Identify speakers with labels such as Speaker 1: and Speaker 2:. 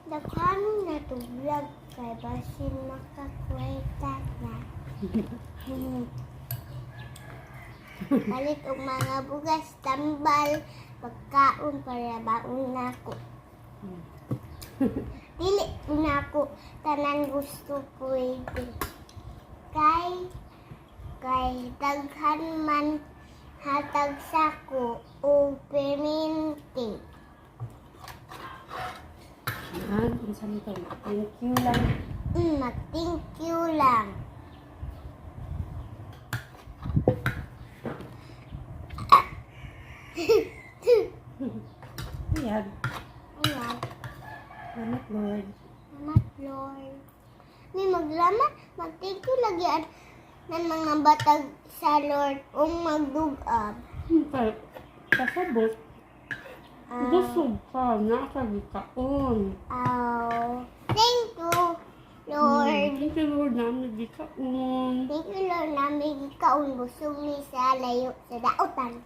Speaker 1: Daghan na tublag kay basin makakwenta na. Palit og mga bugas, tambal, pagkaon para baon nako. Dili nako tanan gusto pwede. Kay daghan man hatag sako o perminti.
Speaker 2: Yan, unsa nito? Thank you lang.
Speaker 1: Mag-thank you lang.
Speaker 2: Ayan.
Speaker 1: Ayan.
Speaker 2: Salamat, Lord.
Speaker 1: Salamat, Lord. May maglaman, mag-thank you lagi ng mga batag sa Lord o magdugab.
Speaker 2: Okay. Kasabot. Busog ka. Nakagikaon.
Speaker 1: Thank you, Lord.
Speaker 2: Thank you, Lord, na nagikaon.
Speaker 1: Thank you, Lord, na may kaon busog ni sa layo sa daotan.